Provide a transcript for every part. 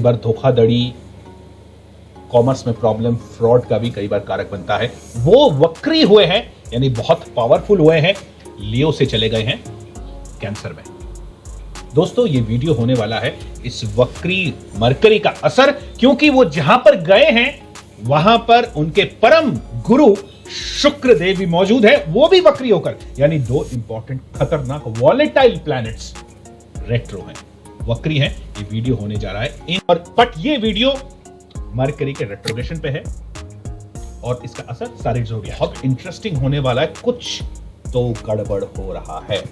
कई बार धोखाधड़ी, कॉमर्स में प्रॉब्लम, फ्रॉड का भी कई बार कारक बनता है। वो वक्री हुए हैं, यानी बहुत पावरफुल हुए हैं, लियो से चले गए हैं कैंसर में। दोस्तों ये वीडियो होने वाला है इस वक्री मरकरी का असर, क्योंकि वो जहां पर गए हैं वहां पर उनके परम गुरु शुक्र देव भी मौजूद है, वो भी वक्री होकर, यानी दो इंपॉर्टेंट खतरनाक वॉलेटाइल प्लैनेट्स रेट्रो हैं, वक्री हैं। ये वीडियो होने जा रहा है बट ये वीडियो मरकरी के रेट्रोग्रेशन पे है और इसका असर सारे ज़ोडियाक। बहुत इंटरेस्टिंग होने वाला है, कुछ तो गड़बड़ हो रहा है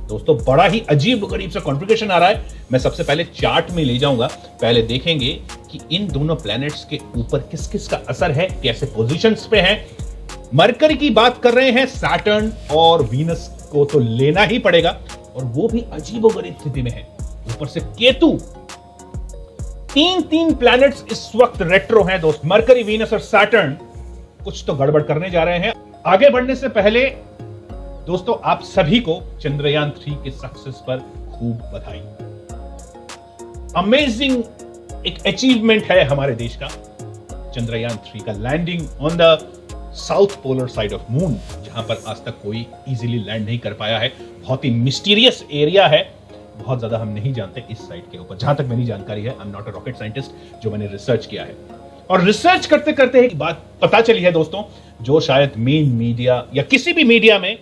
दोस्तों। बड़ा ही अजीब गरीब सा कॉन्फ़िगरेशन आ रहा है। मैं सबसे पहले चार्ट में ले जाऊंगा, पहले देखेंगे कि इन दोनों प्लैनेट्स के ऊपर किस किस का असर है, कैसे पोजीशंस पे हैं। मरकरी की बात कर रहे हैं, सैटर्न और वीनस को तो लेना ही पड़ेगा और वो भी अजीबोगरीब स्थिति में है। ऊपर से केतु, तीन प्लैनेट्स इस वक्त रेट्रो हैं दोस्त, मरकरी, वीनस और सैटर्न। कुछ तो गड़बड़ करने जा रहे हैं। आगे बढ़ने से पहले दोस्तों आप सभी को चंद्रयान 3 के सक्सेस पर खूब बधाई। अमेजिंग एक अचीवमेंट है हमारे देश का, चंद्रयान 3 का landing on the south polar side of moon, जहां पर आज तक कोई इजीली लैंड नहीं कर पाया है। बहुत ही मिस्टीरियस एरिया है, बहुत ज्यादा हम नहीं जानते इस साइड के ऊपर, जहां तक मेरी जानकारी है। I am not a rocket scientist, जो मैंने रिसर्च किया है और रिसर्च करते करते एक बात पता चली है दोस्तों, जो शायद मेन मीडिया या किसी भी मीडिया में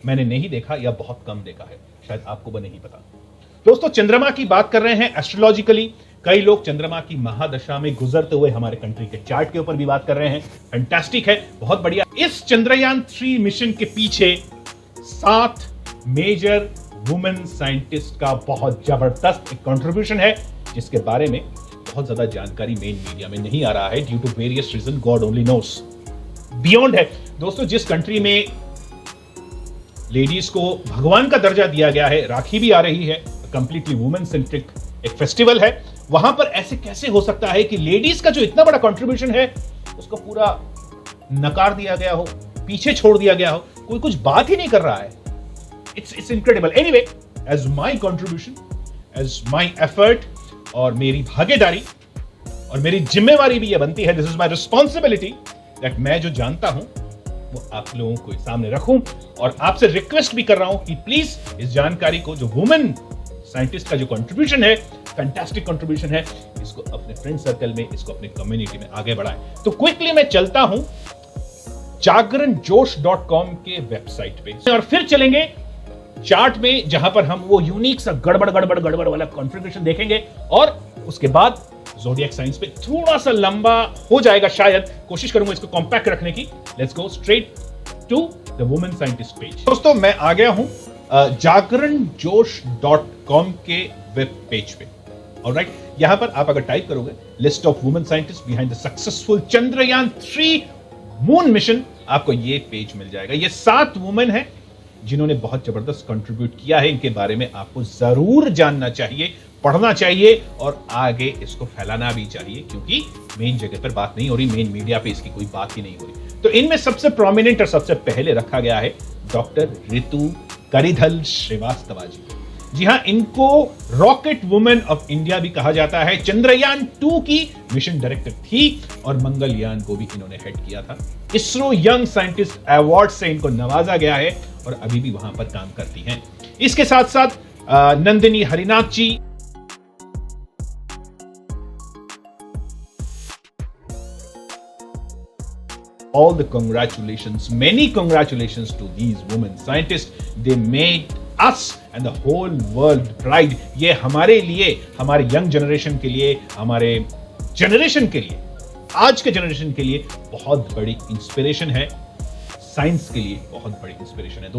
मैंने नहीं देखा या बहुत कम देखा है, शायद आपको भी नहीं पता। दोस्तों चंद्रमा की बात कर रहे हैं एस्ट्रोलॉजिकली, कई लोग चंद्रमा की महादशा में गुजरते हुए हमारे कंट्री के चार्ट के ऊपर भी बात कर रहे हैं। फैंटास्टिक है, बहुत बढ़िया। इस चंद्रयान 3 मिशन के पीछे 7 मेजर वुमेन साइंटिस्ट का बहुत जबरदस्त एक कंट्रीब्यूशन है, जिसके बारे में बहुत ज्यादा जानकारी मेन मीडिया में नहीं आ रहा है, due to various reason, God only knows. Beyond है दोस्तों, जिस कंट्री में लेडीज को भगवान का दर्जा दिया गया है, राखी भी आ रही है, कंप्लीटली वुमेन सेंट्रिक एक फेस्टिवल है, वहां पर ऐसे कैसे हो सकता है कि लेडीज का जो इतना बड़ा कंट्रीब्यूशन है उसको पूरा नकार दिया गया हो, पीछे छोड़ दिया गया हो, कोई कुछ बात ही नहीं कर रहा है। It's incredible. Anyway, as my contribution, as my effort और मेरी भागीदारी और मेरी जिम्मेवारी भी यह बनती है, this is my responsibility, that मैं जो जानता हूं वो आप लोगों को सामने रखूं और आपसे रिक्वेस्ट भी कर रहा हूं कि प्लीज इस जानकारी को, जो वुमेन साइंटिस्ट का जो कंट्रीब्यूशन है, फैंटास्टिक कंट्रीब्यूशन है, इसको अपने फ्रेंड सर्कल में, इसको अपने कम्युनिटी में आगे बढ़ाएं। तो क्विकली मैं चलता हूं जागरणजोश.com के वेबसाइट पे और फिर चलेंगे चार्ट में, जहां पर हम वो यूनिक सा गड़बड़ वाला कॉन्फ़िगरेशन देखेंगे और उसके बाद ज़ोडिएक साइंस पे थोड़ा सा लंबा हो जाएगा, शायद कोशिश करूंगा इसको कॉम्पैक्ट रखने की। Let's go straight to the women scientist page. दोस्तों मैं आ गया हूं जागरणजोश.com के वेब पेज पे। ऑलराइट, यहां पर आप अगर टाइप करोगे list of women scientist behind the successful Chandrayaan 3 moon mission, आपको ये पेज मिल जाएगा। ये 7 वुमेन है जिन्होंने बहुत जबरदस्त कंट्रीब्यूट किया है। इनके बारे में आपको जरूर जानना चाहिए, पढ़ना चाहिए और आगे इसको फैलाना भी चाहिए, क्योंकि मेन जगह पर बात नहीं हो रही, मेन मीडिया पे इसकी कोई बात ही नहीं हो रही। तो इनमें सबसे प्रोमिनेंट और सबसे पहले रखा गया है डॉक्टर रितु करिधल श्रीवास्तवा जी। जी हां, इनको रॉकेट वुमेन ऑफ इंडिया भी कहा जाता है। चंद्रयान 2 की मिशन डायरेक्टर थी और मंगलयान को भी इन्होंने हेड किया था। इसरो यंग साइंटिस्ट अवार्ड से इनको नवाजा गया है और अभी भी वहां पर काम करती हैं। इसके साथ साथ नंदिनी हरिनाथ जी, all the congratulations, many congratulations to these women scientists. They made us and the whole world pride. ये हमारे लिए, हमारे यंग जनरेशन के लिए, हमारे जनरेशन के लिए, आज के जनरेशन के लिए बहुत बड़ी इंस्पिरेशन है। साइंस के लिए बहुत बड़ी इंस्पिरेशन है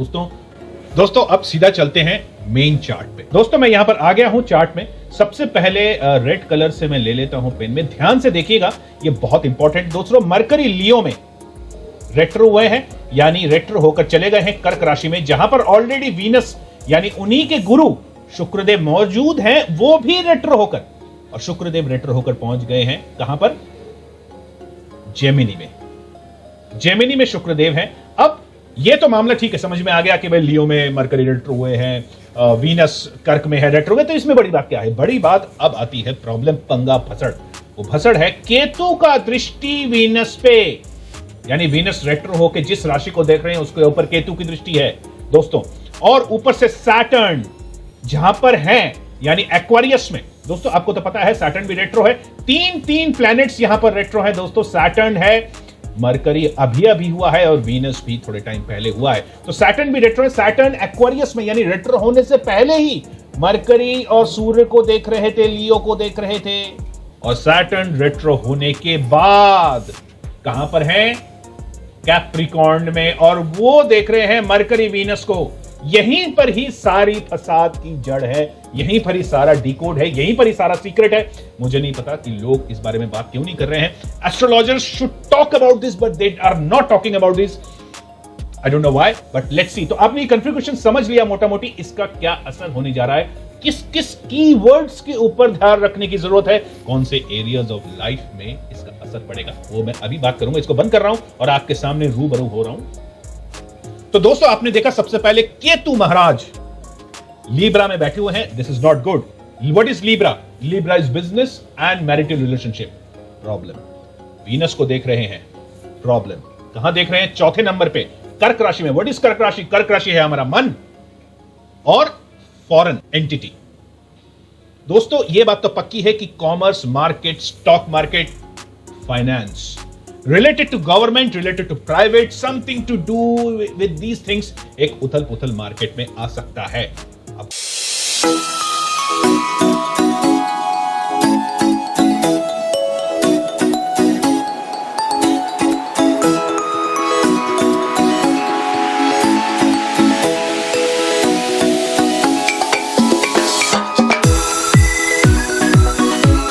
दोस्तों अब सीधा चलते हैं मेन चार्ट पे। दोस्तों मैं यहां पर आ गया हूं चार्ट में। सबसे पहले रेड कलर से मैं ले लेता हूं पेन में, ध्यान से देखिएगा, ये बहुत इंपॉर्टेंट दोस्तों। मरकरी लियो में रेट्रो हुए हैं, यानी रेट्रो होकर चले गए हैं कर्क राशि में, जहां पर ऑलरेडी वीनस यानी उन्हीं के गुरु शुक्रदेव मौजूद हैं, वो भी रेट्रो होकर, और शुक्रदेव रेट्रो होकर पहुंच गए हैं कहां पर? जेमिनी में। जेमिनी में शुक्रदेव हैं। अब ये तो मामला ठीक है, समझ में आ गया कि भाई लियो में मरकरी रेट्रो हुए हैं, वीनस कर्क में है रेट्रो हुए, तो इसमें बड़ी बात क्या है? बड़ी बात अब आती है प्रॉब्लम, पंगा, भसड़। वो भसड़ है केतु का दृष्टि वीनस पे, यानी वीनस रेट्रो होके जिस राशि को देख रहे हैं उसके ऊपर केतु की दृष्टि है दोस्तों, और ऊपर से सैटर्न जहां पर है यानी एक्वेरियस में। दोस्तों आपको तो पता है सैटर्न भी रेट्रो है, तीन प्लैनेट्स यहां पर रेट्रो है दोस्तों। सैटर्न है, मरकरी अभी हुआ है और वीनस भी थोड़े टाइम पहले हुआ है, तो सैटर्न भी रेट्रो है। सैटर्न एक्वेरियस में यानी रेट्रो होने से पहले ही मरकरी और सूर्य को देख रहे थे, लियो को देख रहे थे, और सैटर्न रेट्रो होने के बाद कहां पर है? कैप्रिकॉर्न में, और वो देख रहे हैं मरकरी वीनस को। यहीं पर ही सारी फसाद की जड़ है, यहीं पर ही सारा डिकोड है, यहीं पर ही सारा सीक्रेट है। मुझे नहीं पता कि लोग इस बारे में बात क्यों नहीं कर रहे हैं। Astrologers should talk about this but they are not talking about this. I don't know why, but let's see. तो आपने कन्फ्यूजन समझ लिया मोटा मोटी, इसका क्या असर होने जा रहा है, किस किस कीवर्ड्स के ऊपर ध्यान रखने की जरूरत है, कौन से एरियाज ऑफ लाइफ में इसका असर पड़ेगा, वो मैं अभी बात करूंगा। इसको बंद कर रहा हूं और आपके सामने रूबरू हो रहा हूं। तो दोस्तों आपने देखा सबसे पहले केतु महाराज लीब्रा में बैठे हुए हैं। This is not good. What is Libra? Libra is business and marital relationship, problem. Venus को देख रहे हैं, प्रॉब्लम। कहां देख रहे हैं? चौथे नंबर पे, कर्क राशि में। व्हाट इज कर्क राशि? कर्क राशि है हमारा मन और फॉरेन एंटिटी। दोस्तों ये बात तो पक्की है कि commerce, market, stock market, finance, related to government, related to private, something to do with these things, एक उथल पुथल मार्केट में आ सकता है। अब